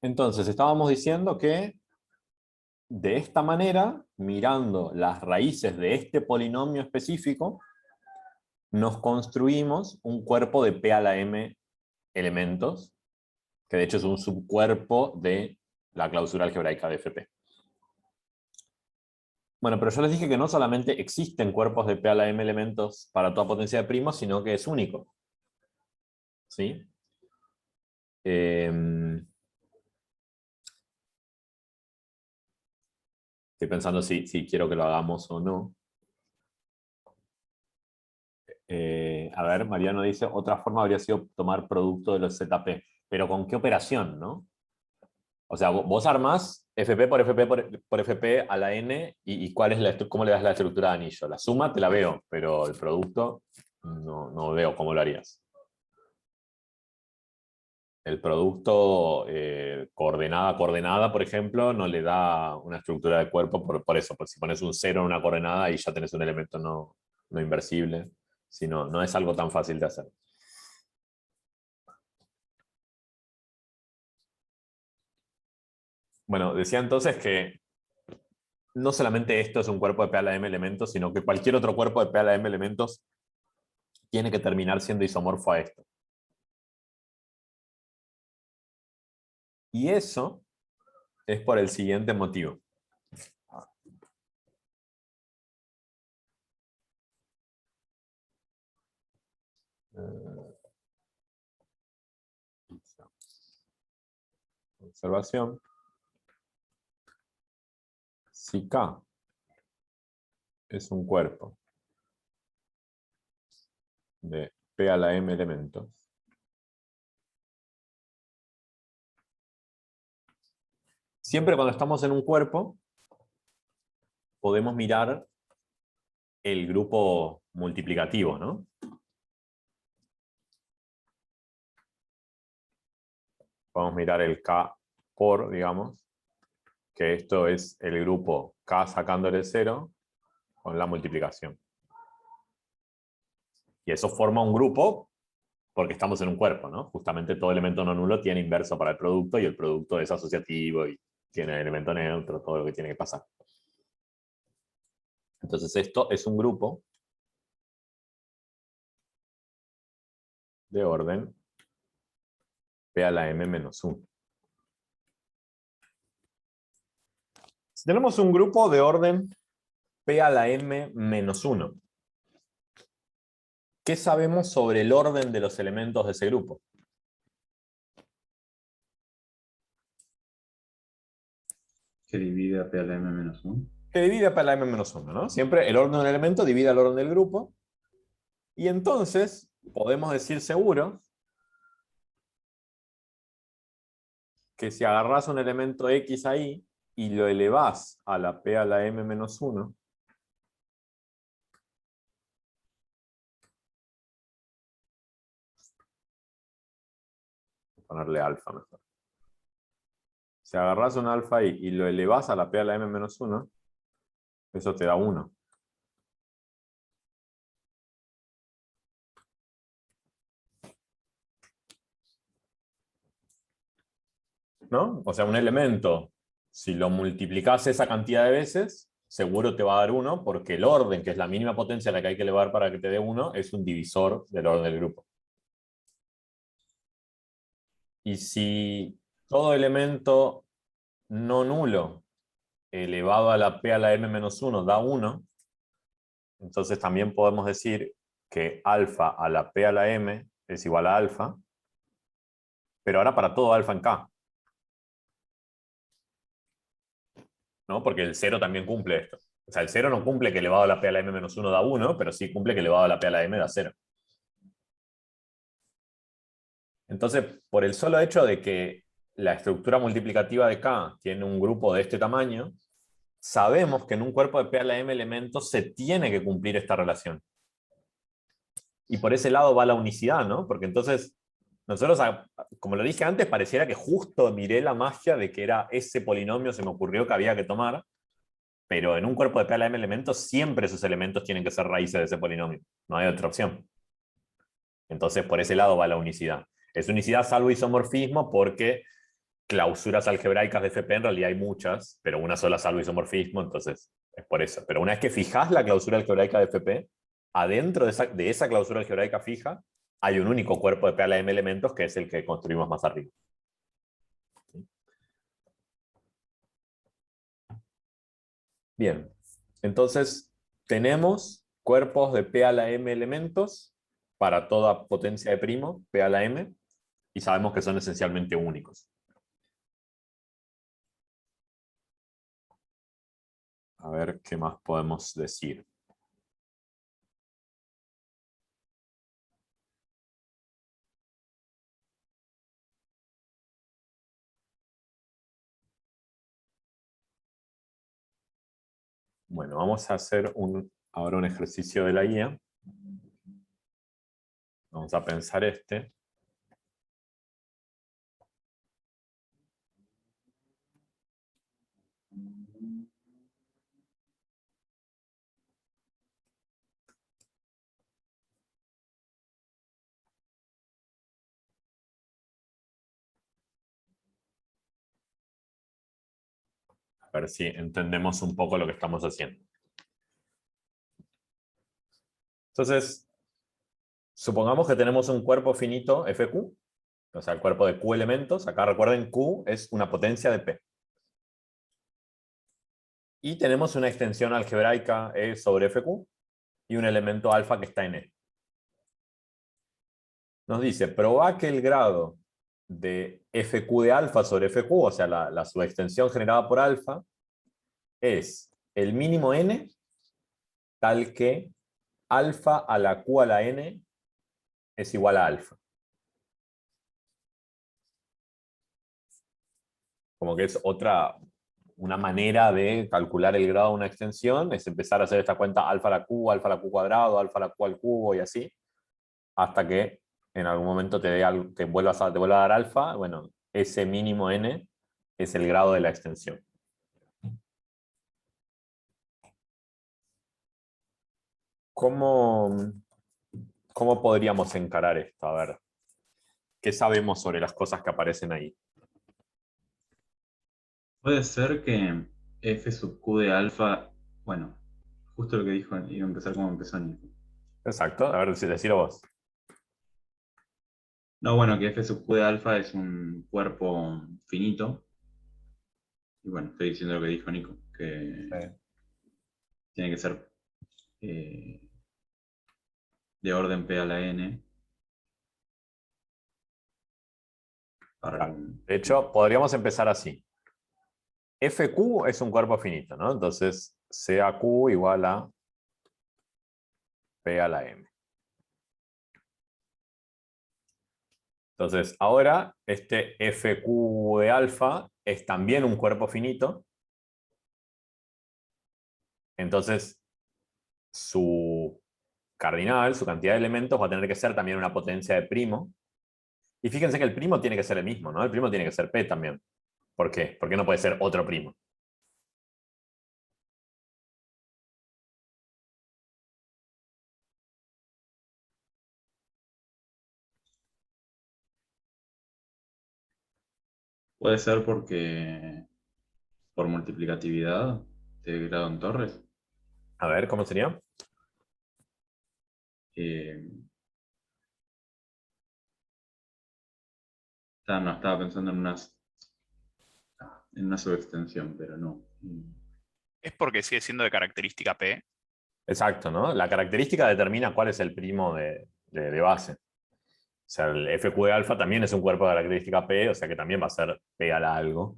Entonces, estábamos diciendo que de esta manera, mirando las raíces de este polinomio específico, nos construimos un cuerpo de P a la M elementos, que de hecho es un subcuerpo de la clausura algebraica de FP. Bueno, pero yo les dije que no solamente existen cuerpos de P a la M elementos para toda potencia de primos, sino que es único. ¿Sí? Estoy pensando si quiero que lo hagamos o no. A ver, Mariano dice, otra forma habría sido tomar producto de los ZP. Pero ¿con qué operación, no? O sea, vos armás FP por FP por FP a la N y ¿cuál es cómo le das la estructura de anillo? La suma te la veo, pero el producto no veo cómo lo harías. El producto coordenada a coordenada, por ejemplo, no le da una estructura de cuerpo por eso. Porque si pones un 0 en una coordenada y ya tenés un elemento no inversible. Sino, no es algo tan fácil de hacer. Bueno, decía entonces que no solamente esto es un cuerpo de P a la M elementos, sino que cualquier otro cuerpo de P a la M elementos tiene que terminar siendo isomorfo a esto. Y eso es por el siguiente motivo. Observación. Si K es un cuerpo de P a la M elementos, siempre cuando estamos en un cuerpo, podemos mirar el grupo multiplicativo, ¿no? Podemos mirar el K por, digamos, que esto es el grupo K sacándole 0 con la multiplicación. Y eso forma un grupo porque estamos en un cuerpo, ¿no? Justamente todo elemento no nulo tiene inverso para el producto y el producto es asociativo y tiene elemento neutro, todo lo que tiene que pasar. Entonces esto es un grupo de orden P a la M menos 1. Si tenemos un grupo de orden P a la M menos 1, ¿qué sabemos sobre el orden de los elementos de ese grupo? Que divide a P a la M menos 1. Que divide a P a la M menos 1, ¿no? Siempre el orden de un elemento divide al orden del grupo. Y entonces podemos decir seguro que si agarrás un elemento X ahí y lo elevás a la P a la M menos 1, ponerle alfa mejor. Si agarrás un alfa ahí y lo elevás a la P a la M menos 1, eso te da 1. ¿No? O sea, un elemento, si lo multiplicás esa cantidad de veces, seguro te va a dar 1, porque el orden, que es la mínima potencia a la que hay que elevar para que te dé 1, es un divisor del orden del grupo. Y si todo elemento no nulo elevado a la P a la M menos 1 da 1, entonces también podemos decir que alfa a la P a la M es igual a alfa, pero ahora para todo alfa en K. ¿No? Porque el 0 también cumple esto. O sea, el 0 no cumple que elevado a la P a la M menos 1 da 1, pero sí cumple que elevado a la P a la M da 0. Entonces, por el solo hecho de que la estructura multiplicativa de K tiene un grupo de este tamaño, sabemos que en un cuerpo de P a la M elementos se tiene que cumplir esta relación. Y por ese lado va la unicidad, ¿no? Porque entonces, nosotros, como lo dije antes, pareciera que justo miré la magia de que era ese polinomio, se me ocurrió que había que tomar, pero en un cuerpo de P a la M elementos, siempre esos elementos tienen que ser raíces de ese polinomio. No hay otra opción. Entonces, por ese lado va la unicidad. Es unicidad salvo isomorfismo porque clausuras algebraicas de FP, en realidad hay muchas, pero una sola salvo isomorfismo, entonces es por eso. Pero una vez que fijas la clausura algebraica de FP, adentro de esa clausura algebraica fija, hay un único cuerpo de P a la M elementos, que es el que construimos más arriba. Bien, entonces tenemos cuerpos de P a la M elementos para toda potencia de primo, P a la M, y sabemos que son esencialmente únicos. A ver qué más podemos decir. Bueno, vamos a hacer ahora un ejercicio de la guía. Vamos a pensar este. A ver si entendemos un poco lo que estamos haciendo. Entonces, supongamos que tenemos un cuerpo finito FQ, o sea, el cuerpo de Q elementos. Acá recuerden, Q es una potencia de P. Y tenemos una extensión algebraica E sobre FQ y un elemento alfa que está en E. Nos dice, proba que el grado de FQ de alfa sobre FQ, o sea, la subextensión generada por alfa, es el mínimo n, tal que alfa a la Q a la n es igual a alfa. Como que es una manera de calcular el grado de una extensión, es empezar a hacer esta cuenta alfa a la Q cuadrado, alfa a la Q al cubo y así, hasta que en algún momento te vuelva a dar alfa. Bueno, ese mínimo n es el grado de la extensión. ¿Cómo, cómo podríamos encarar esto? A ver, ¿qué sabemos sobre las cosas que aparecen ahí? Puede ser que f sub q de alfa, bueno, justo lo que dijo, iba a empezar como empezó Nico. Exacto, a ver, decilo vos. No, bueno, que f sub q de alfa es un cuerpo finito. Y bueno, estoy diciendo lo que dijo Nico, que tiene que ser eh, de orden P a la n para Claro. un... De hecho, podríamos empezar así. FQ es un cuerpo finito, ¿no? Entonces, CAQ igual a P a la M. Entonces, ahora, este FQ de alfa es también un cuerpo finito. Entonces, su cardinal, su cantidad de elementos, va a tener que ser también una potencia de primo. Y fíjense que el primo tiene que ser el mismo, ¿no? El primo tiene que ser P también. ¿Por qué? ¿Por qué no puede ser otro primo? Puede ser porque por multiplicatividad de grado en torres. A ver, ¿cómo sería? Eh, no, estaba pensando en una subextensión, pero no. Es porque sigue siendo de característica P. Exacto, ¿no? La característica determina cuál es el primo de base. O sea, el FQ de alfa también es un cuerpo de característica P, o sea que también va a ser P a la algo.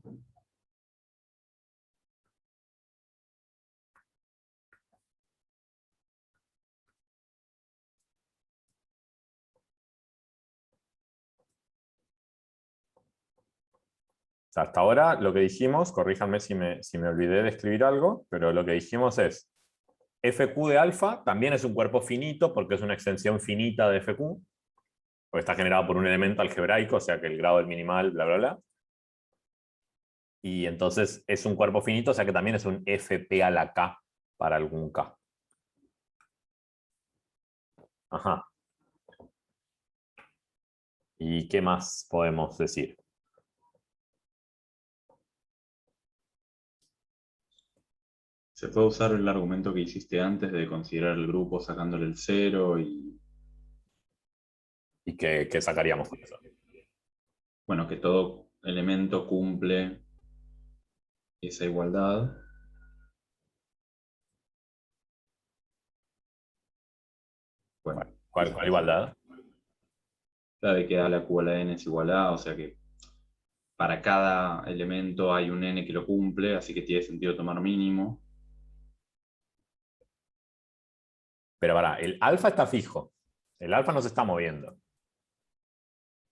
O sea, hasta ahora lo que dijimos, corríjanme si me olvidé de escribir algo, pero lo que dijimos es, FQ de alfa también es un cuerpo finito porque es una extensión finita de FQ, porque está generado por un elemento algebraico, o sea que el grado del minimal, bla, bla, bla. Y entonces es un cuerpo finito, o sea que también es un FP a la K para algún K. Ajá. ¿Y qué más podemos decir? Se puede usar el argumento que hiciste antes de considerar el grupo sacándole el 0 y, ¿Y qué sacaríamos con eso? bueno, que todo elemento cumple esa igualdad. Bueno, ¿Cuál igualdad? la de que a la Q a la N es igual a, o sea que para cada elemento hay un N que lo cumple, así que tiene sentido tomar mínimo. Pero para, el alfa está fijo. El alfa no se está moviendo.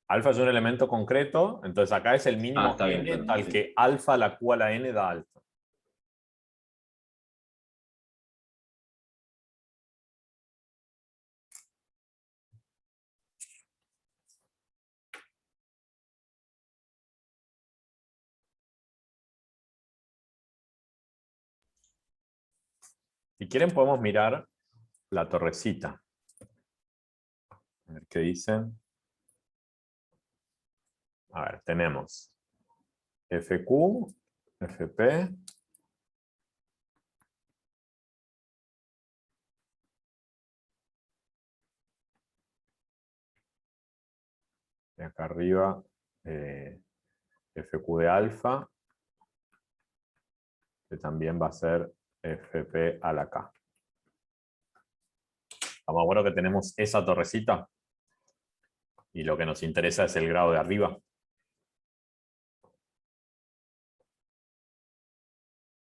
Alfa es un elemento concreto, entonces acá es el Ah, mínimo está bien, n claro, tal sí. que alfa a la q a la n da alfa. Si quieren podemos mirar la torrecita. A ver qué dicen. A ver, tenemos FQ, FP, y acá arriba FQ de alfa, que también va a ser FP a la K. Estamos de acuerdo que tenemos esa torrecita y lo que nos interesa es el grado de arriba.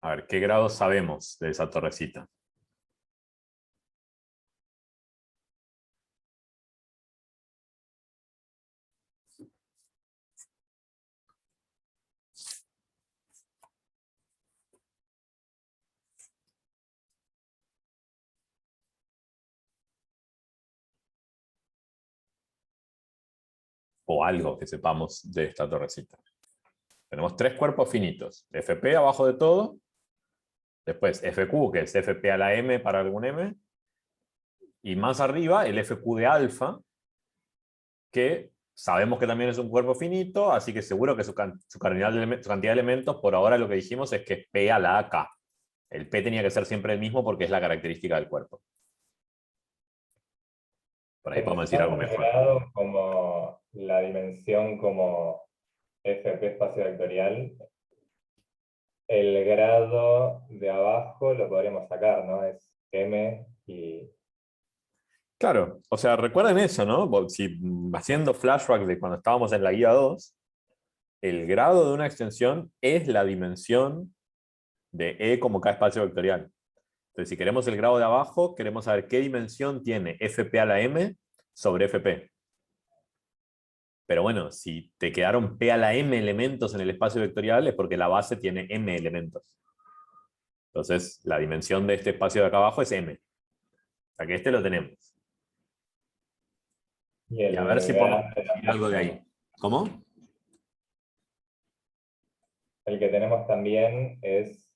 A ver, ¿qué grado sabemos de esa torrecita? O algo que sepamos de esta torrecita. Tenemos tres cuerpos finitos. FP abajo de todo. Después FQ, que es FP a la M para algún M. Y más arriba el FQ de alfa, que sabemos que también es un cuerpo finito, así que seguro que su cantidad de elementos, por ahora lo que dijimos es que es P a la AK. El P tenía que ser siempre el mismo porque es la característica del cuerpo. Por ahí podemos decir algo Pensamos el mejor. grado como la dimensión como FP espacio vectorial. El grado de abajo lo podríamos sacar, ¿no? Es M y... Claro, o sea, recuerden eso, ¿no? Si, haciendo flashback de cuando estábamos en la guía 2, el grado de una extensión es la dimensión de E como K espacio vectorial. Entonces, si queremos el grado de abajo, queremos saber qué dimensión tiene FP a la M sobre FP. Pero bueno, si te quedaron P a la M elementos en el espacio vectorial es porque la base tiene M elementos. Entonces, la dimensión de este espacio de acá abajo es M. O sea que este lo tenemos. Y Y a ver el si podemos grado, conseguir algo de ahí. ¿Cómo? el que tenemos también es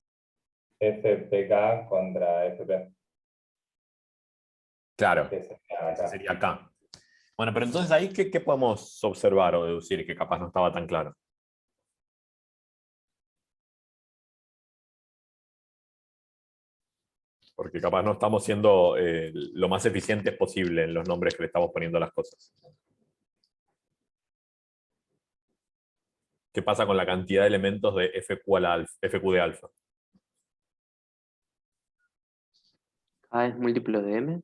FPK contra FP, Claro, que sería ese acá. sería acá. Bueno, pero entonces ahí, ¿qué podemos observar o deducir que capaz no estaba tan claro? Porque capaz no estamos siendo lo más eficientes posible en los nombres que le estamos poniendo a las cosas. ¿Qué pasa con la cantidad de elementos de FQ, FQ de alfa? K es múltiplo de M.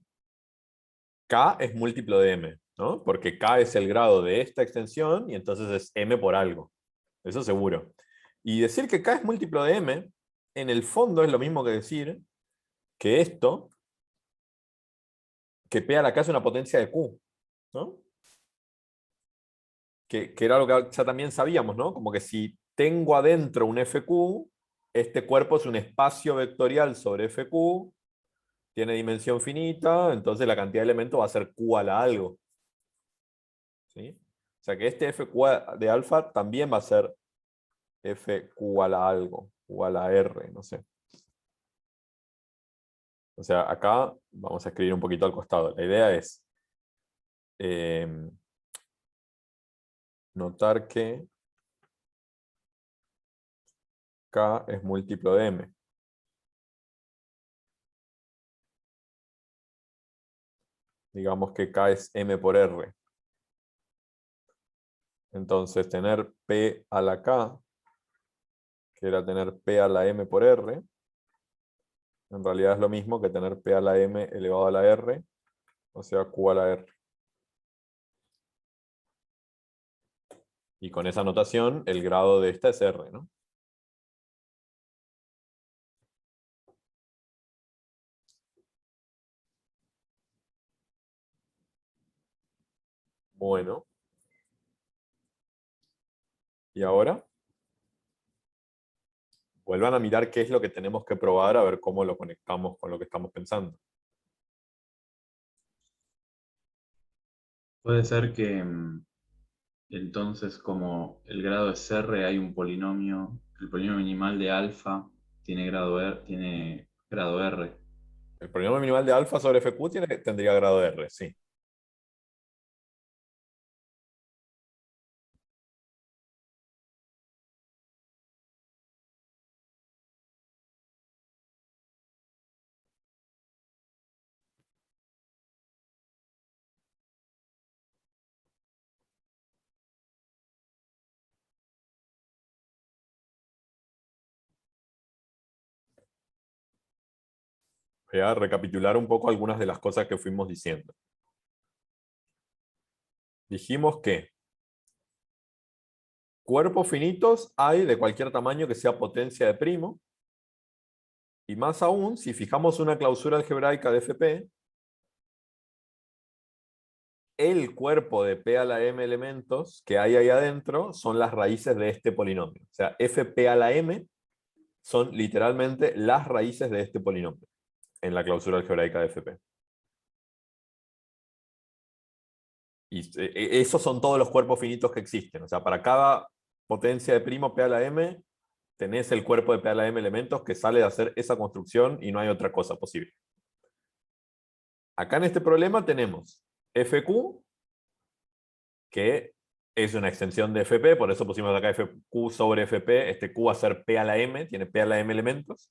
K es múltiplo de M, ¿no? Porque K es el grado de esta extensión y entonces es M por algo. Eso seguro. Y decir que K es múltiplo de M, en el fondo es lo mismo que decir que esto, que P a la K es una potencia de Q, ¿no? Que era lo que ya también sabíamos, ¿no? Como que si tengo adentro un FQ, este cuerpo es un espacio vectorial sobre FQ, tiene dimensión finita, entonces la cantidad de elementos va a ser Q a la algo. ¿Sí? O sea que este FQ de alfa también va a ser FQ a la algo, Q a la R, no sé. O sea, acá vamos a escribir un poquito al costado. La idea es notar que K es múltiplo de M. Digamos que K es M por R. Entonces, tener P a la K, que era tener P a la M por R, en realidad es lo mismo que tener P a la M elevado a la R, o sea, Q a la R. Y con esa notación, el grado de esta es R, ¿no? Bueno. ¿Y ahora? Vuelvan a mirar qué es lo que tenemos que probar, a ver cómo lo conectamos con lo que estamos pensando. Puede ser que entonces, como el grado es R, hay un polinomio, el polinomio minimal de alfa tiene grado R. El polinomio minimal de alfa sobre FQ tendría grado R, sí. Voy a recapitular un poco algunas de las cosas que fuimos diciendo. Dijimos que cuerpos finitos hay de cualquier tamaño que sea potencia de primo. Y más aún, si fijamos una clausura algebraica de FP, el cuerpo de P a la M elementos que hay ahí adentro son las raíces de este polinomio. O sea, FP a la M son literalmente las raíces de este polinomio en la clausura algebraica de FP. Y esos son todos los cuerpos finitos que existen. O sea, para cada potencia de primo P a la M, tenés el cuerpo de P a la M elementos que sale de hacer esa construcción y no hay otra cosa posible. Acá en este problema tenemos FQ, que es una extensión de FP, por eso pusimos acá FQ sobre FP, este Q va a ser P a la M, tiene P a la M elementos.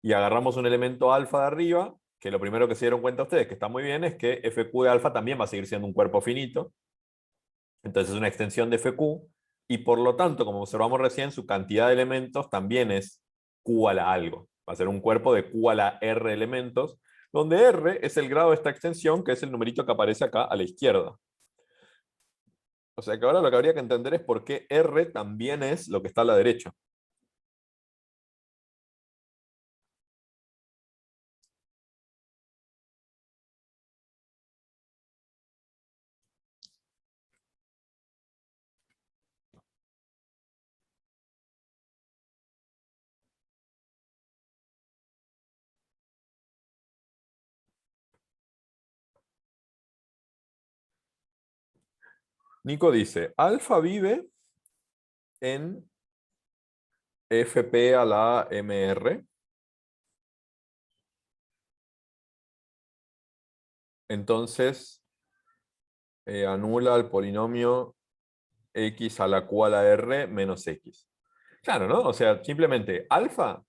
Y agarramos un elemento alfa de arriba, que lo primero que se dieron cuenta ustedes, que está muy bien, es que FQ de alfa también va a seguir siendo un cuerpo finito. Entonces es una extensión de FQ, y por lo tanto, como observamos recién, su cantidad de elementos también es Q a la algo. Va a ser un cuerpo de Q a la R elementos, donde R es el grado de esta extensión, que es el numerito que aparece acá a la izquierda. O sea que ahora lo que habría que entender es por qué R también es lo que está a la derecha. Nico dice, alfa vive en FP a la MR. Entonces, anula el polinomio x a la q a la r menos x. Claro, ¿no? O sea, simplemente alfa,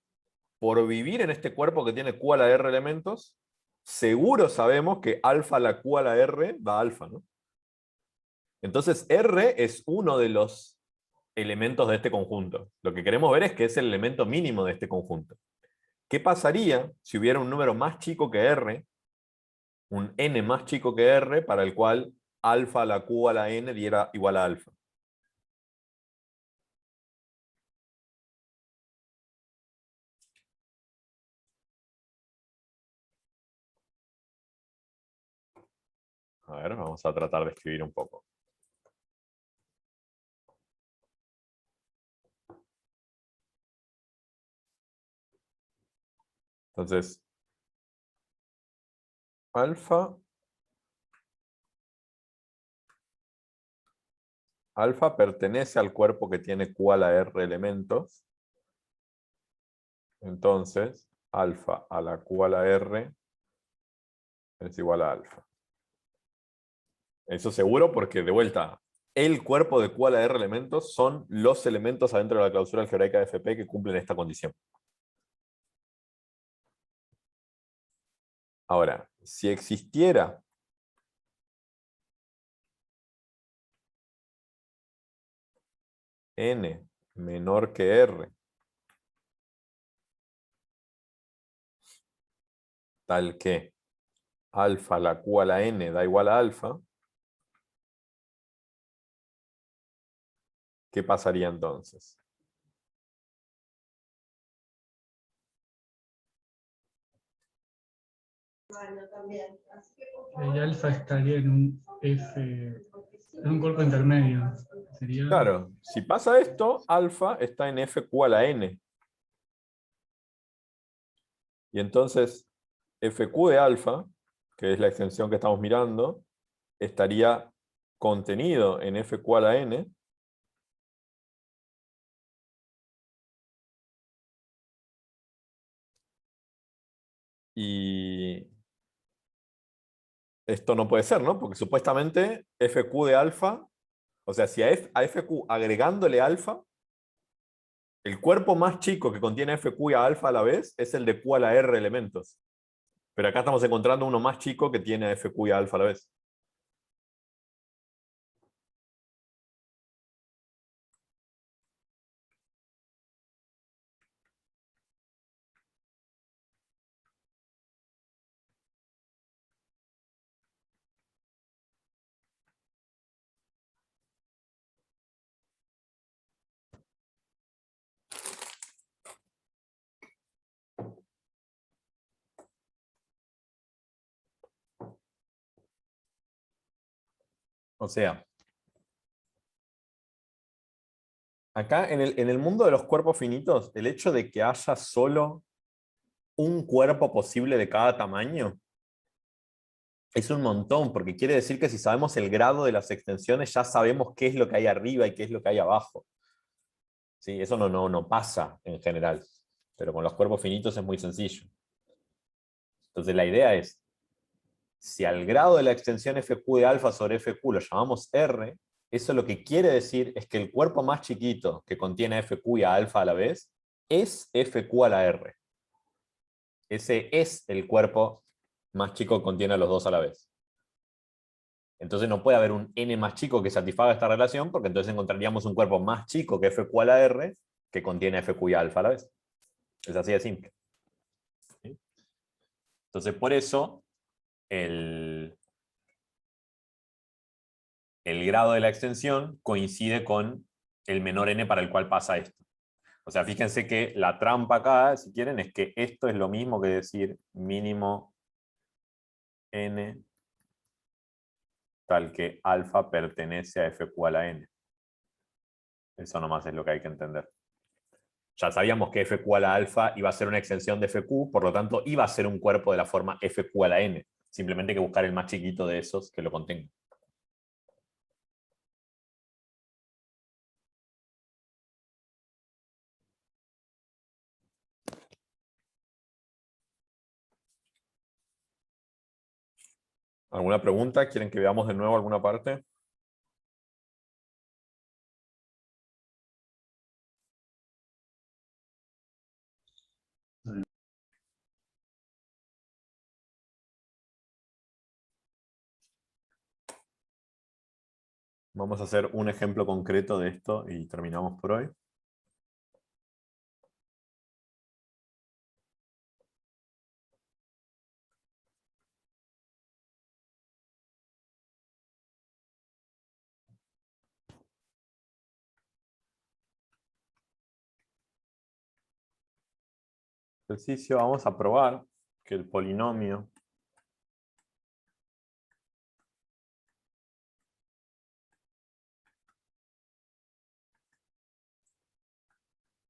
por vivir en este cuerpo que tiene q a la r elementos, seguro sabemos que alfa a la q a la r va a alfa, ¿no? Entonces, R es uno de los elementos de este conjunto. Lo que queremos ver es que es el elemento mínimo de este conjunto. ¿Qué pasaría si hubiera un número más chico que R, un n más chico que R, para el cual alfa a la q a la n diera igual a alfa? A ver, vamos a tratar de escribir un poco. Entonces, alfa pertenece al cuerpo que tiene q a la r elementos. Entonces, alfa a la q a la r es igual a alfa. Eso seguro porque, de vuelta, el cuerpo de q a la r elementos son los elementos adentro de la clausura algebraica de FP que cumplen esta condición. Ahora, si existiera n menor que r, tal que alfa a la q a la n da igual a alfa, ¿qué pasaría entonces? Y alfa estaría en un F, en un cuerpo intermedio. Sería Claro, si pasa esto, alfa está en fq a la n. Y entonces fq de alfa, que es la extensión que estamos mirando, estaría contenido en fq a la n. Y esto no puede ser, ¿no? Porque supuestamente fq de alfa, o sea, si a fq agregándole alfa, el cuerpo más chico que contiene fq y a alfa a la vez es el de q a la r elementos. Pero acá estamos encontrando uno más chico que tiene a fq y a alfa a la vez. O sea, acá en el mundo de los cuerpos finitos, el hecho de que haya solo un cuerpo posible de cada tamaño es un montón, porque quiere decir que si sabemos el grado de las extensiones, ya sabemos qué es lo que hay arriba y qué es lo que hay abajo. ¿Sí? Eso no pasa en general, pero con los cuerpos finitos es muy sencillo. Entonces la idea es, si al grado de la extensión fq de alfa sobre fq lo llamamos R, eso lo que quiere decir es que el cuerpo más chiquito que contiene a fq y a alfa a la vez es fq a la r. Ese es el cuerpo más chico que contiene a los dos a la vez. Entonces no puede haber un n más chico que satisfaga esta relación, porque entonces encontraríamos un cuerpo más chico que fq a la r que contiene a fq y a alfa a la vez. Es así de simple. ¿Sí? Entonces por eso el grado de la extensión coincide con el menor n para el cual pasa esto. O sea, fíjense que la trampa acá, si quieren, es que esto es lo mismo que decir mínimo n tal que alfa pertenece a fq a la n. Eso nomás es lo que hay que entender. Ya sabíamos que fq a la alfa iba a ser una extensión de fq, por lo tanto iba a ser un cuerpo de la forma fq a la n. Simplemente hay que buscar el más chiquito de esos que lo contenga. ¿Alguna pregunta? ¿Quieren que veamos de nuevo alguna parte? Vamos a hacer un ejemplo concreto de esto y terminamos por hoy. Ejercicio, vamos a probar que el polinomio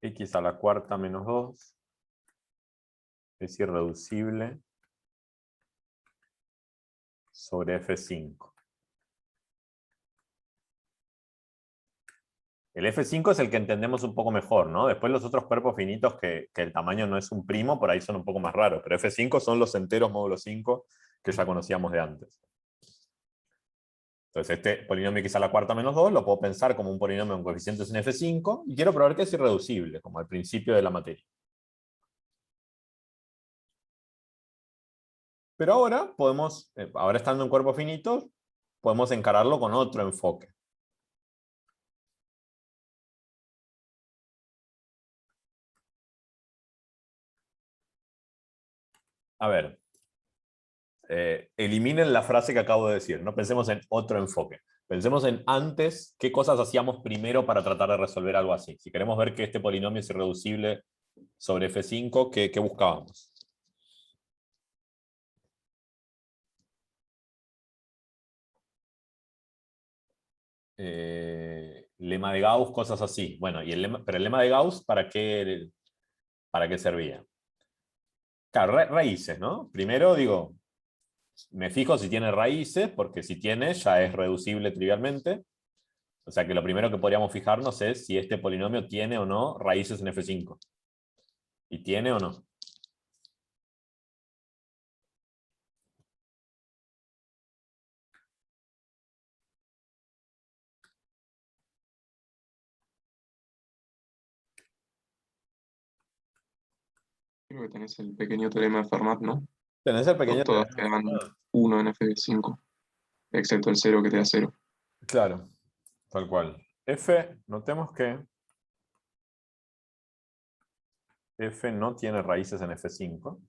x a la cuarta menos 2 es irreducible sobre F5. El F5 es el que entendemos un poco mejor, ¿no? Después los otros cuerpos finitos que el tamaño no es un primo, por ahí son un poco más raros, pero F5 son los enteros módulo 5 que ya conocíamos de antes. Entonces este polinomio x a la cuarta menos 2 lo puedo pensar como un polinomio con coeficientes en F5 y quiero probar que es irreducible, como al principio de la materia. Pero ahora podemos, ahora estando en cuerpo finito, podemos encararlo con otro enfoque. A ver, eliminen la frase que acabo de decir, no pensemos en otro enfoque. Pensemos en antes, qué cosas hacíamos primero para tratar de resolver algo así. Si queremos ver que este polinomio es irreducible sobre F5, ¿qué buscábamos? Lema de Gauss, cosas así. Bueno, pero el lema de Gauss, para qué servía? Claro, raíces, ¿no? Primero digo, me fijo si tiene raíces, porque si tiene ya es reducible trivialmente. O sea que lo primero que podríamos fijarnos es si este polinomio tiene o no raíces en F5. ¿Y tiene o no? Creo que tenés el pequeño teorema de Fermat, ¿no? Tenés el pequeño Todas te dan 1 en F5, excepto el 0 que te da 0. Claro, tal cual. F, notemos que F no tiene raíces en F5.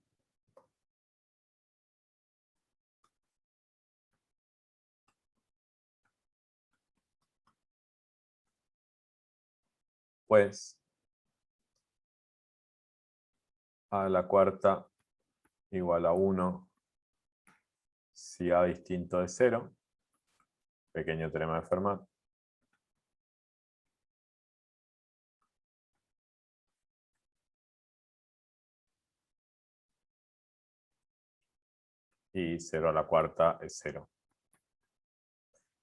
Pues a la cuarta igual a 1 si A distinto de 0. Pequeño teorema de Fermat. Y 0 a la cuarta es 0.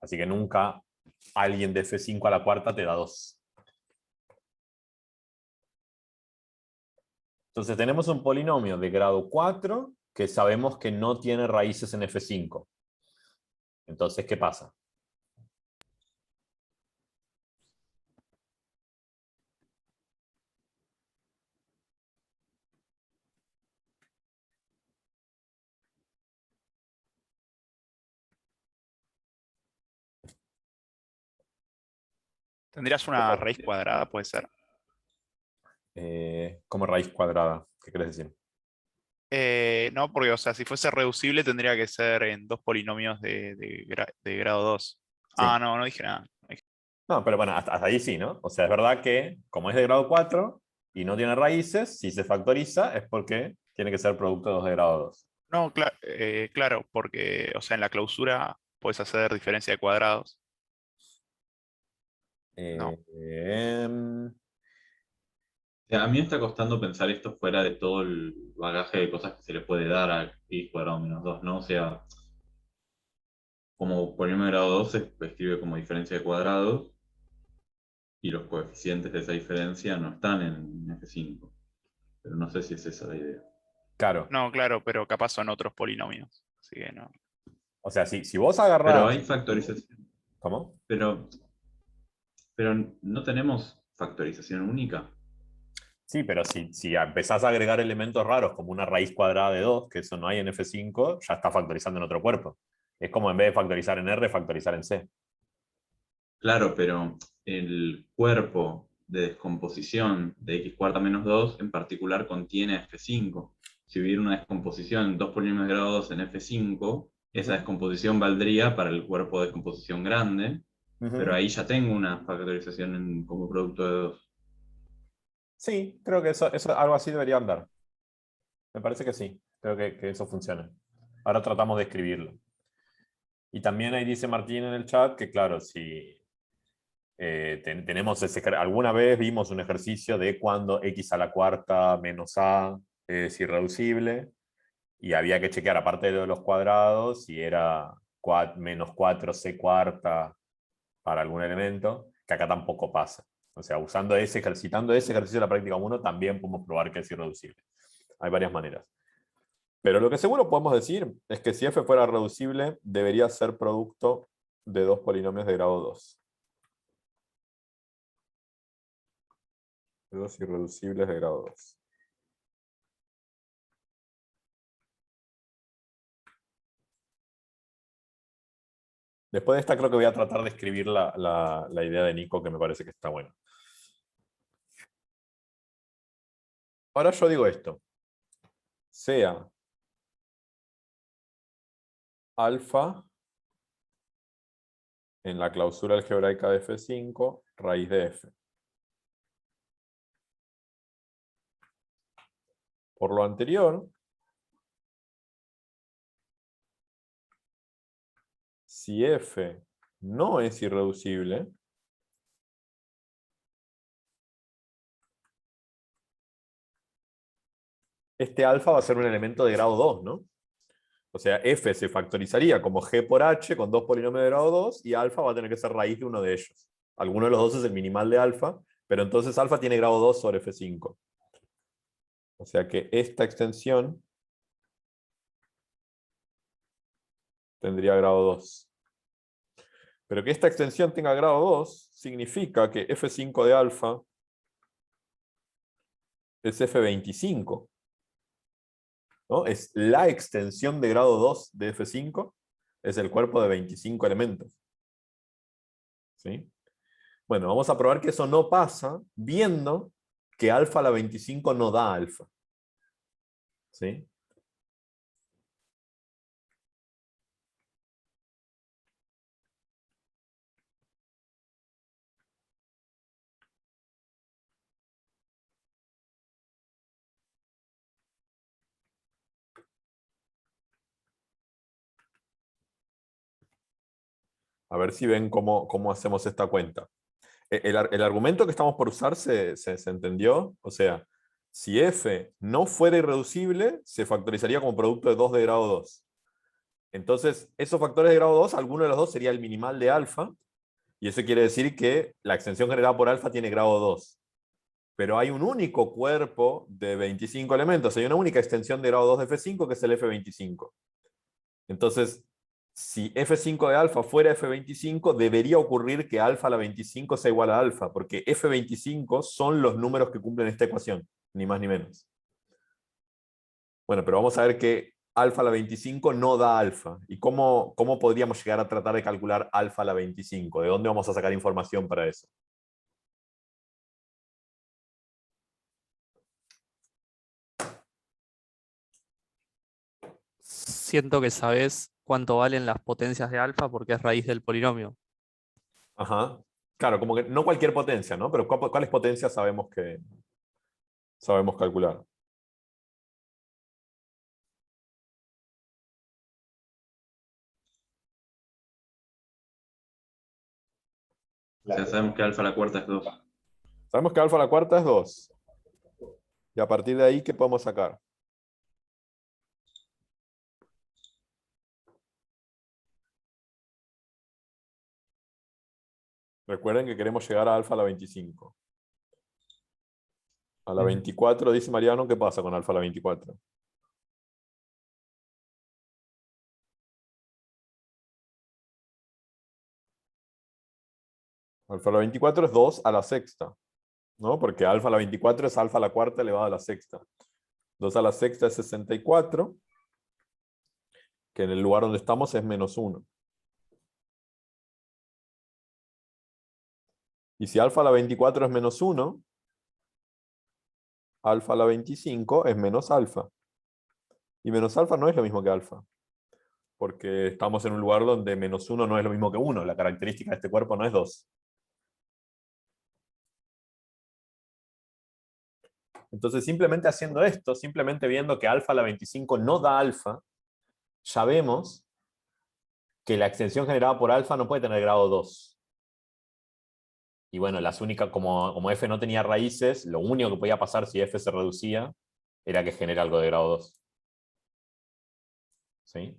Así que nunca alguien de F5 a la cuarta te da 2. Entonces tenemos un polinomio de grado 4 que sabemos que no tiene raíces en F5. Entonces, ¿qué pasa? ¿Tendrías una raíz cuadrada, puede ser? Como raíz cuadrada. ¿Qué querés decir? No, porque, o sea, si fuese reducible tendría que ser en dos polinomios de grado 2. Sí. Ah, no, no dije nada. No, pero bueno, hasta ahí sí, ¿no? O sea, es verdad que como es de grado 4 y no tiene raíces, si se factoriza es porque tiene que ser producto de 2 de grado 2. No, claro, porque, o sea, en la clausura puedes hacer diferencia de cuadrados. No. Em, A mí me está costando pensar esto fuera de todo el bagaje de cosas que se le puede dar a x cuadrado menos 2, ¿no? O sea, como polinomio de grado 2 se escribe como diferencia de cuadrados y los coeficientes de esa diferencia no están en F5. Pero no sé si es esa la idea. claro. No, claro, pero capaz son otros polinomios. Así que no. O sea, si vos Pero agarrás... hay factorización. ¿Cómo? Pero no tenemos factorización única. Sí, pero si empezás a agregar elementos raros como una raíz cuadrada de 2, que eso no hay en F5, ya está factorizando en otro cuerpo. Es como en vez de factorizar en R, factorizar en C. Claro, pero el cuerpo de descomposición de x cuarta menos 2 en particular contiene F5. Si hubiera una descomposición en dos polinomios de grado 2 en F5, esa descomposición valdría para el cuerpo de descomposición grande, pero ahí ya tengo una factorización como producto de 2. Sí, creo que eso algo así debería andar. Me parece que sí. Creo que eso funciona. Ahora tratamos de escribirlo. Y también ahí dice Martín en el chat que, claro, si tenemos alguna vez vimos un ejercicio de cuando x a la cuarta menos a es irreducible y había que chequear, aparte de los cuadrados, si era menos 4c cuarta para algún elemento, que acá tampoco pasa. O sea, ejercitando ese ejercicio de la práctica 1 también podemos probar que es irreducible. Hay varias maneras. Pero lo que seguro podemos decir es que si f fuera reducible, debería ser producto de dos polinomios de grado 2. De dos irreducibles de grado 2. Después de esta creo que voy a tratar de escribir la idea de Nico, que me parece que está buena. Ahora yo digo esto. Sea alfa en la clausura algebraica de F5 raíz de F. Por lo anterior, si F no es irreducible, este alfa va a ser un elemento de grado 2, ¿no? O sea, F se factorizaría como G por H con dos polinomios de grado 2 y alfa va a tener que ser raíz de uno de ellos. Alguno de los dos es el minimal de alfa, pero entonces alfa tiene grado 2 sobre F5. O sea que esta extensión tendría grado 2. Pero que esta extensión tenga grado 2 significa que F5 de alfa es F25. ¿No? Es la extensión de grado 2 de F5, es el cuerpo de 25 elementos. ¿Sí? Bueno, vamos a probar que eso no pasa viendo que alfa a la 25 no da alfa. ¿Sí? A ver si ven cómo hacemos esta cuenta. El argumento que estamos por usar se entendió. O sea, si F no fuera irreducible, se factorizaría como producto de 2 de grado 2. Entonces, esos factores de grado 2, alguno de los dos sería el minimal de alfa, y eso quiere decir que la extensión generada por alfa tiene grado 2. Pero hay un único cuerpo de 25 elementos, hay una única extensión de grado 2 de F5, que es el F25. Entonces, si F5 de alfa fuera F25, debería ocurrir que alfa a la 25 sea igual a alfa, porque F25 son los números que cumplen esta ecuación, ni más ni menos. Bueno, pero vamos a ver que alfa a la 25 no da alfa. ¿Y cómo podríamos llegar a tratar de calcular alfa a la 25? ¿De dónde vamos a sacar información para eso? Siento que sabes cuánto valen las potencias de alfa porque es raíz del polinomio. Ajá. Claro, como que no cualquier potencia, ¿no? Pero ¿cuáles potencias sabemos calcular? O sea, sabemos que alfa a la cuarta es 2. Sabemos que alfa a la cuarta es 2. Y a partir de ahí, ¿qué podemos sacar? Recuerden que queremos llegar a alfa a la 25. A la 24, dice Mariano, ¿qué pasa con alfa a la 24? Alfa a la 24 es 2 a la sexta, ¿no? Porque alfa a la 24 es alfa a la cuarta elevado a la sexta. 2 a la sexta es 64, que en el lugar donde estamos es menos 1. Y si alfa a la 24 es menos 1, alfa a la 25 es menos alfa. Y menos alfa no es lo mismo que alfa, porque estamos en un lugar donde menos 1 no es lo mismo que 1. La característica de este cuerpo no es 2. Entonces, simplemente haciendo esto, simplemente viendo que alfa a la 25 no da alfa, ya vemos que la extensión generada por alfa no puede tener grado 2. Y bueno, las únicas, como f no tenía raíces, lo único que podía pasar si f se reducía era que genera algo de grado 2. ¿Sí?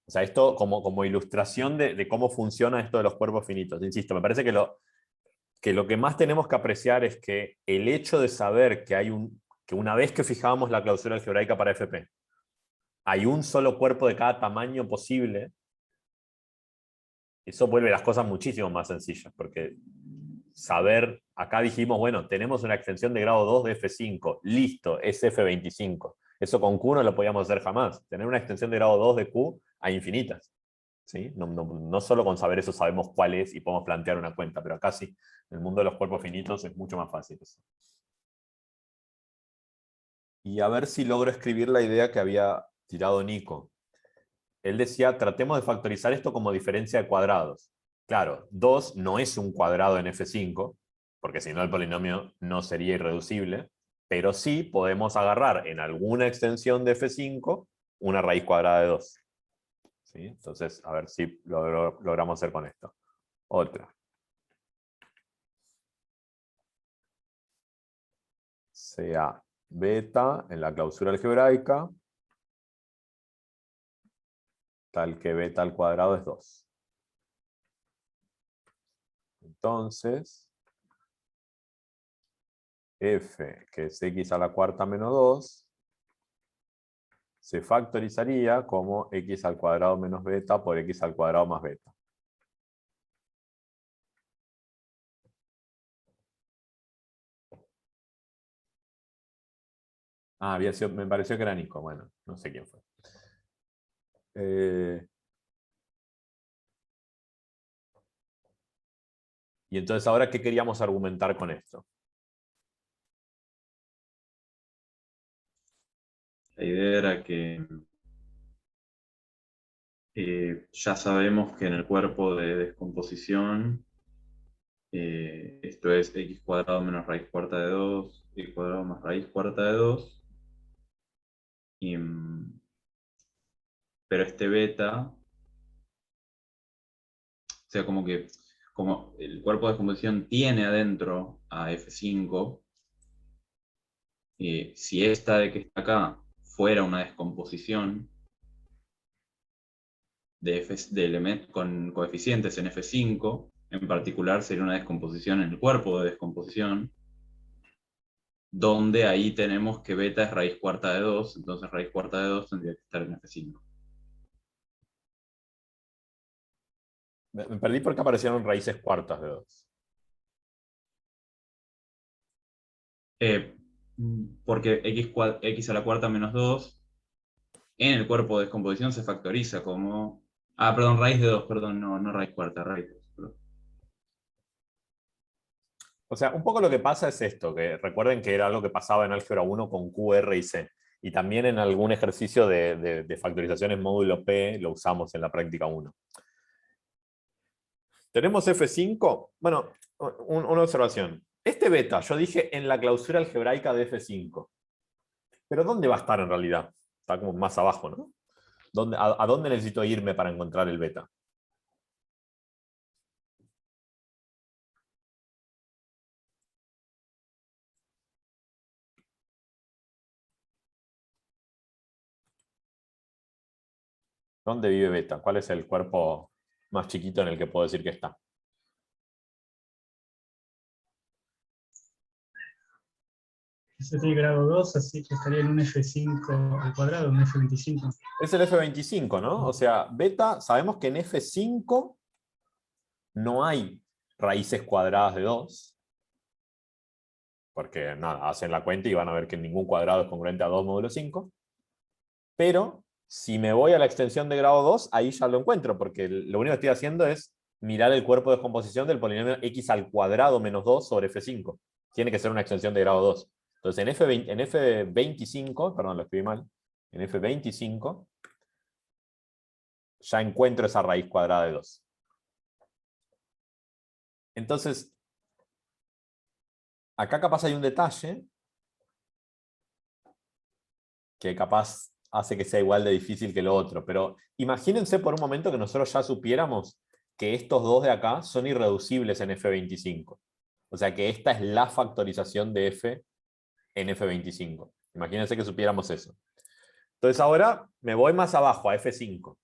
O sea, esto como ilustración de cómo funciona esto de los cuerpos finitos. Insisto, me parece que lo que más tenemos que apreciar es que el hecho de saber que una vez que fijamos la clausura algebraica para FP, hay un solo cuerpo de cada tamaño posible, eso vuelve las cosas muchísimo más sencillas, porque saber, acá dijimos, bueno, tenemos una extensión de grado 2 de F5, listo, es F25. Eso con Q no lo podíamos hacer jamás. Tener una extensión de grado 2 de Q a infinitas. ¿sí? No solo con saber eso sabemos cuál es y podemos plantear una cuenta, pero acá sí, en el mundo de los cuerpos finitos es mucho más fácil eso. Y a ver si logro escribir la idea que había tirado Nico. Él decía, tratemos de factorizar esto como diferencia de cuadrados. Claro, 2 no es un cuadrado en F5, porque si no el polinomio no sería irreducible, pero sí podemos agarrar en alguna extensión de F5 una raíz cuadrada de 2. ¿Sí? Entonces, a ver si logramos hacer con esto. Otra. Sea beta en la clausura algebraica, tal que beta al cuadrado es 2. Entonces, f, que es x a la cuarta menos 2, se factorizaría como x al cuadrado menos beta por x al cuadrado más beta. Ah, había sido, me pareció que era Nico. Bueno, no sé quién fue. Y entonces, ¿ahora qué queríamos argumentar con esto? La idea era que ya sabemos que en el cuerpo de descomposición, esto es x cuadrado menos raíz cuarta de 2, x cuadrado más raíz cuarta de 2, pero este beta, o sea, como que como el cuerpo de descomposición tiene adentro a F5, si esta de que está acá fuera una descomposición con coeficientes en F5, en particular sería una descomposición en el cuerpo de descomposición, donde ahí tenemos que beta es raíz cuarta de 2, entonces raíz cuarta de 2 tendría que estar en F5. Me perdí porque aparecieron raíces cuartas de 2. Porque x a la cuarta menos 2 en el cuerpo de descomposición se factoriza como... Ah, perdón, raíz de 2, perdón, no raíz cuarta, raíz de 2. Perdón. O sea, un poco lo que pasa es esto, que recuerden que era algo que pasaba en álgebra 1 con Q, R y C. Y también en algún ejercicio de factorización en módulo P lo usamos en la práctica 1. Tenemos F5. Bueno, una observación. Este beta, yo dije en la clausura algebraica de F5. Pero ¿dónde va a estar en realidad? Está como más abajo, ¿no? ¿A dónde necesito irme para encontrar el beta? ¿Dónde vive beta? ¿Cuál es el cuerpo más chiquito en el que puedo decir que está? Ese tiene grado 2, así que estaría en un F5 al cuadrado, un F25. Es el F25, ¿no? O sea, beta, sabemos que en F5 no hay raíces cuadradas de 2, porque nada, hacen la cuenta y van a ver que ningún cuadrado es congruente a 2 módulo 5. Pero si me voy a la extensión de grado 2, ahí ya lo encuentro, porque lo único que estoy haciendo es mirar el cuerpo de descomposición del polinomio x al cuadrado menos 2 sobre F5. Tiene que ser una extensión de grado 2. Entonces en F25, perdón, lo escribí mal, en F25 ya encuentro esa raíz cuadrada de 2. Entonces, acá capaz hay un detalle que capaz hace que sea igual de difícil que lo otro, pero imagínense por un momento que nosotros ya supiéramos que estos dos de acá son irreducibles en F25. O sea que esta es la factorización de F en F25. Imagínense que supiéramos eso. Entonces ahora me voy más abajo a F5.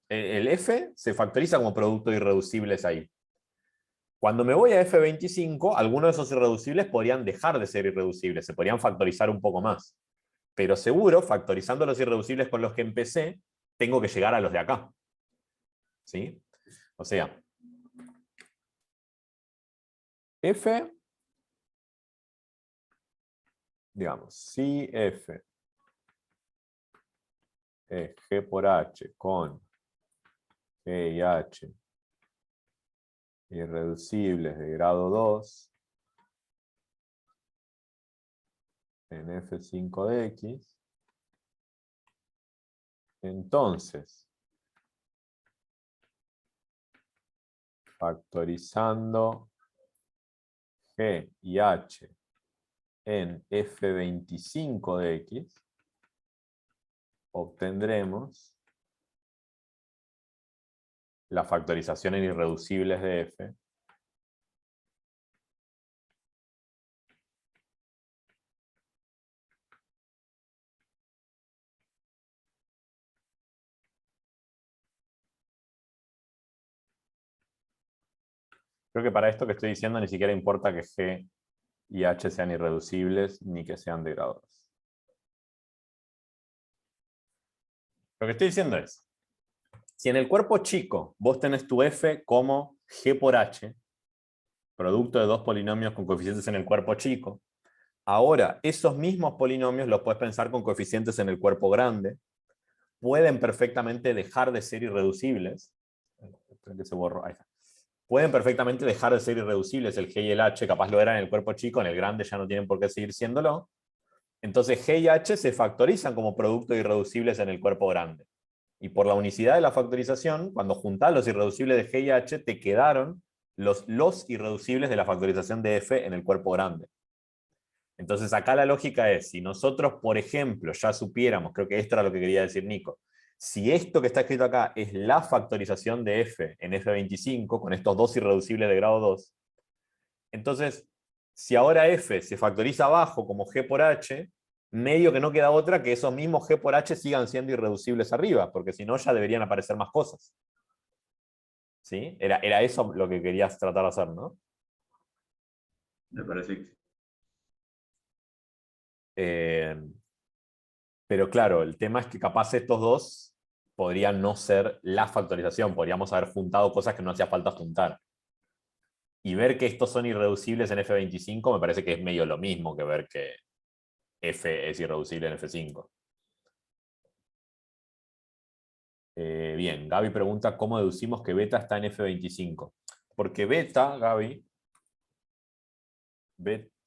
El F se factoriza como producto de irreducibles ahí. Cuando me voy a F25, algunos de esos irreducibles podrían dejar de ser irreducibles, se podrían factorizar un poco más. Pero seguro, factorizando los irreducibles con los que empecé, tengo que llegar a los de acá. ¿Sí? O sea, F, digamos, si F es G por H con G y H irreducibles de grado 2 en F5 de X, entonces, factorizando G y H en F25 de X, obtendremos la factorización en irreducibles de F Creo que para esto que estoy diciendo ni siquiera importa que G y H sean irreducibles ni que sean de grado 2. Lo que estoy diciendo es, si en el cuerpo chico vos tenés tu F como G por H, producto de dos polinomios con coeficientes en el cuerpo chico, ahora esos mismos polinomios los puedes pensar con coeficientes en el cuerpo grande, pueden perfectamente dejar de ser irreducibles. Esperen que se borró. Ahí está. Pueden perfectamente dejar de ser irreducibles el G y el H, capaz lo eran en el cuerpo chico, en el grande ya no tienen por qué seguir siéndolo. Entonces G y H se factorizan como producto de irreducibles en el cuerpo grande. Y por la unicidad de la factorización, cuando juntás los irreducibles de G y H, te quedaron los irreducibles de la factorización de F en el cuerpo grande. Entonces acá la lógica es, si nosotros, por ejemplo, ya supiéramos, creo que esto era lo que quería decir Nico, si esto que está escrito acá es la factorización de F en F25, con estos dos irreducibles de grado 2, entonces, si ahora F se factoriza abajo como G por H, medio que no queda otra que esos mismos G por H sigan siendo irreducibles arriba, porque si no ya deberían aparecer más cosas. ¿Sí? Era eso lo que querías tratar de hacer, ¿no? Me parece que Pero claro, el tema es que capaz estos dos podrían no ser la factorización, podríamos haber juntado cosas que no hacía falta juntar. Y ver que estos son irreducibles en F25 me parece que es medio lo mismo que ver que F es irreducible en F5. Bien, Gaby pregunta cómo deducimos que beta está en F25. Porque beta, Gaby,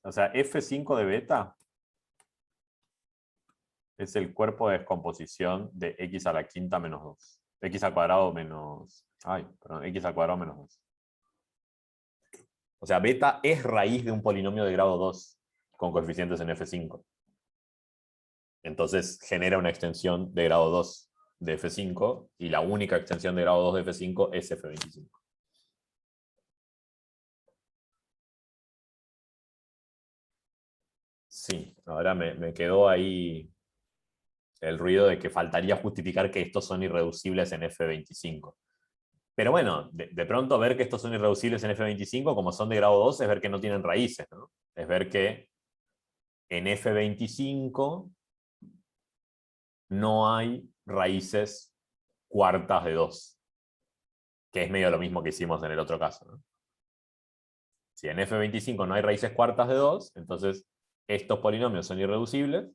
o sea, F5 de beta es el cuerpo de descomposición de x a la quinta menos 2. X al cuadrado menos... Ay, perdón, x al cuadrado menos 2. O sea, beta es raíz de un polinomio de grado 2 con coeficientes en F5. Entonces genera una extensión de grado 2 de F5 y la única extensión de grado 2 de F5 es F25. Sí, ahora me quedó ahí el ruido de que faltaría justificar que estos son irreducibles en F25. Pero bueno, de pronto ver que estos son irreducibles en F25, como son de grado 2, es ver que no tienen raíces, ¿no? Es ver que en F25 no hay raíces cuartas de 2, que es medio lo mismo que hicimos en el otro caso, ¿no? Si en F25 no hay raíces cuartas de 2, entonces estos polinomios son irreducibles,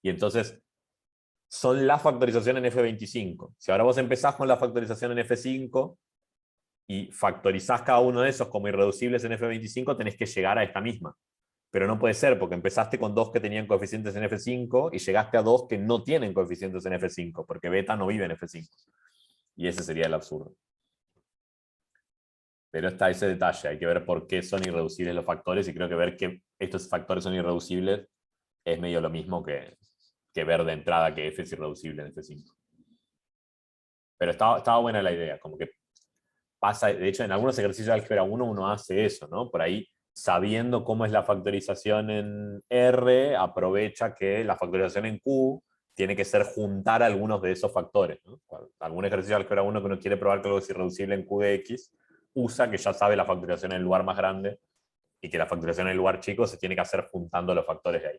y entonces son la factorización en F25. Si ahora vos empezás con la factorización en F5 y factorizás cada uno de esos como irreducibles en F25, tenés que llegar a esta misma. Pero no puede ser, porque empezaste con dos que tenían coeficientes en F5 y llegaste a dos que no tienen coeficientes en F5, porque beta no vive en F5. Y ese sería el absurdo. Pero está ese detalle, hay que ver por qué son irreducibles los factores, y creo que ver que estos factores son irreducibles es medio lo mismo que ver de entrada que F es irreducible en F5. Pero estaba buena la idea, como que pasa, de hecho en algunos ejercicios de álgebra 1 uno hace eso, ¿no? Por ahí, sabiendo cómo es la factorización en R, aprovecha que la factorización en Q tiene que ser juntar algunos de esos factores, ¿no? Algún ejercicio de álgebra 1 que uno quiere probar que algo es irreducible en Q de X, usa que ya sabe la factorización en el lugar más grande y que la factorización en el lugar chico se tiene que hacer juntando los factores de ahí.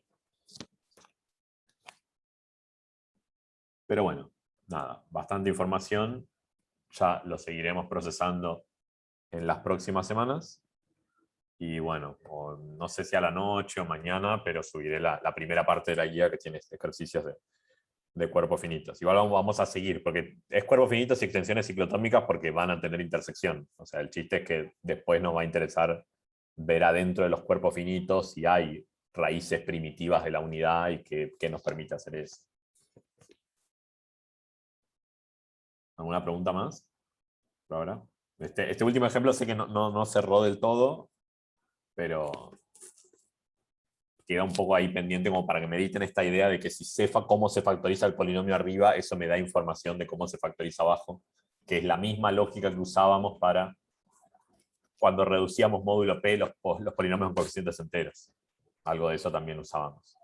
Pero bueno, nada, bastante información. Ya lo seguiremos procesando en las próximas semanas. Y bueno, no sé si a la noche o mañana, pero subiré la primera parte de la guía que tiene ejercicios de cuerpos finitos. Igual vamos a seguir, porque es cuerpos finitos y extensiones ciclotómicas porque van a tener intersección. O sea, el chiste es que después nos va a interesar ver adentro de los cuerpos finitos si hay raíces primitivas de la unidad y que nos permite hacer eso. ¿Alguna pregunta más? Por ahora. Este último ejemplo sé que no cerró del todo, pero queda un poco ahí pendiente como para que mediten esta idea de que si sé cómo se factoriza el polinomio arriba, eso me da información de cómo se factoriza abajo, que es la misma lógica que usábamos para cuando reducíamos módulo P los polinomios en coeficientes enteros. Algo de eso también usábamos.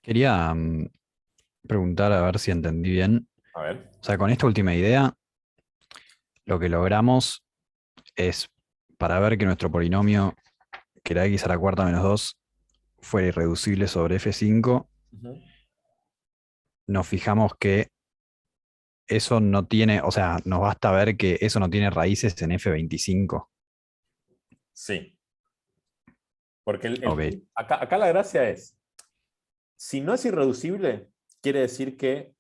Quería preguntar a ver si entendí bien. A ver. O sea, con esta última idea, lo que logramos es, para ver que nuestro polinomio, que era x a la cuarta menos 2, fuera irreducible sobre F5, nos fijamos que eso no tiene, o sea, nos basta ver que eso no tiene raíces en F25. Sí. Porque Ok. acá la gracia es, si no es irreducible, quiere decir que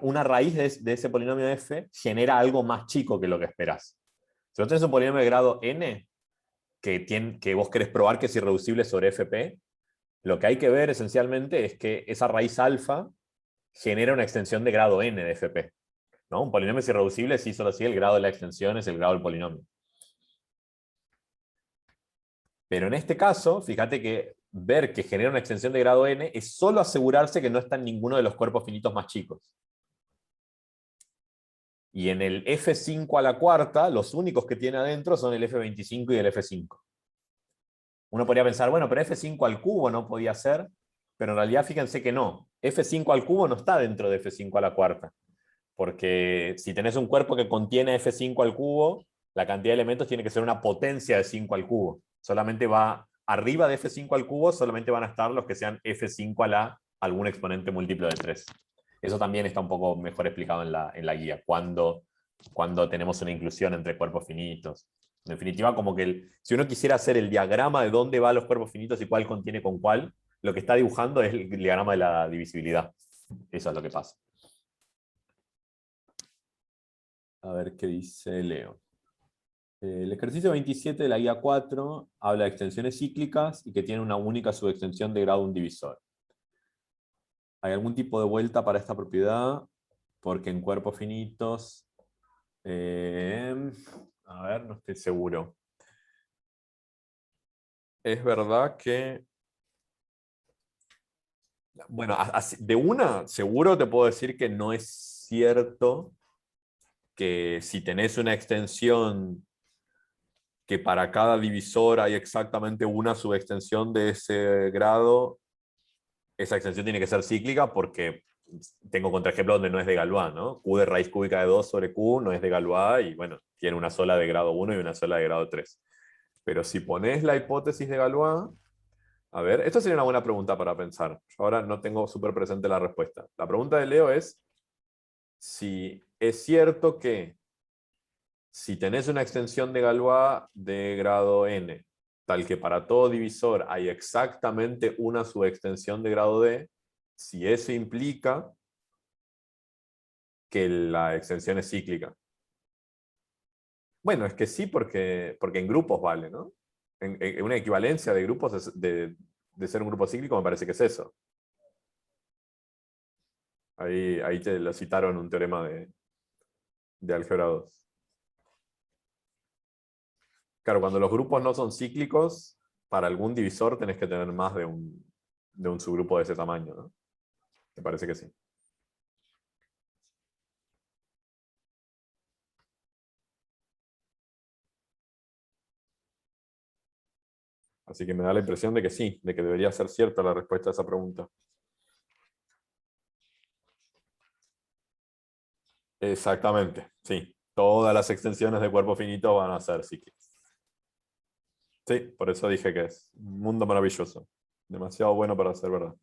una raíz de ese polinomio f genera algo más chico que lo que esperás. Si vos tenés un polinomio de grado n, que vos querés probar que es irreducible sobre fp, lo que hay que ver esencialmente es que esa raíz alfa genera una extensión de grado n de fp. ¿No? Un polinomio es irreducible si solo así el grado de la extensión es el grado del polinomio. Pero en este caso, fíjate que ver que genera una extensión de grado n es solo asegurarse que no está en ninguno de los cuerpos finitos más chicos. Y en el F5 a la cuarta, los únicos que tiene adentro son el F25 y el F5. Uno podría pensar, bueno, pero F5 al cubo no podía ser, pero en realidad fíjense que no. F5 al cubo no está dentro de F5 a la cuarta. Porque si tenés un cuerpo que contiene F5 al cubo, la cantidad de elementos tiene que ser una potencia de 5 al cubo. Solamente va arriba de F5 al cubo, solamente van a estar los que sean F5 a la algún exponente múltiplo de 3. Eso también está un poco mejor explicado en la guía, cuando tenemos una inclusión entre cuerpos finitos. En definitiva, como que si uno quisiera hacer el diagrama de dónde van los cuerpos finitos y cuál contiene con cuál, lo que está dibujando es el diagrama de la divisibilidad. Eso es lo que pasa. A ver qué dice Leo. El ejercicio 27 de la guía 4 habla de extensiones cíclicas y que tiene una única subextensión de grado un divisor. ¿Hay algún tipo de vuelta para esta propiedad? Porque en cuerpos finitos... a ver, no estoy seguro. Es verdad que... Bueno, de una, seguro te puedo decir que no es cierto que si tenés una extensión que para cada divisor hay exactamente una subextensión de ese grado, esa extensión tiene que ser cíclica porque tengo contraejemplos donde no es de Galois, ¿no? Q de raíz cúbica de 2 sobre Q no es de Galois y bueno, tiene una sola de grado 1 y una sola de grado 3. Pero si pones la hipótesis de Galois, a ver, esto sería una buena pregunta para pensar. Yo ahora no tengo súper presente la respuesta. La pregunta de Leo es si es cierto que si tenés una extensión de Galois de grado n, tal que para todo divisor hay exactamente una subextensión de grado d, si eso implica que la extensión es cíclica. Bueno, es que sí, porque en grupos vale, ¿no? En una equivalencia de grupos de ser un grupo cíclico me parece que es eso. Ahí te lo citaron un teorema de álgebra 2. Claro, cuando los grupos no son cíclicos, para algún divisor tenés que tener más de un subgrupo de ese tamaño, ¿no? Me parece que sí. Así que me da la impresión de que sí, de que debería ser cierta la respuesta a esa pregunta. Exactamente, sí. Todas las extensiones de cuerpo finito van a ser cíclicas. Sí, por eso dije que es un mundo maravilloso. Demasiado bueno para ser verdad.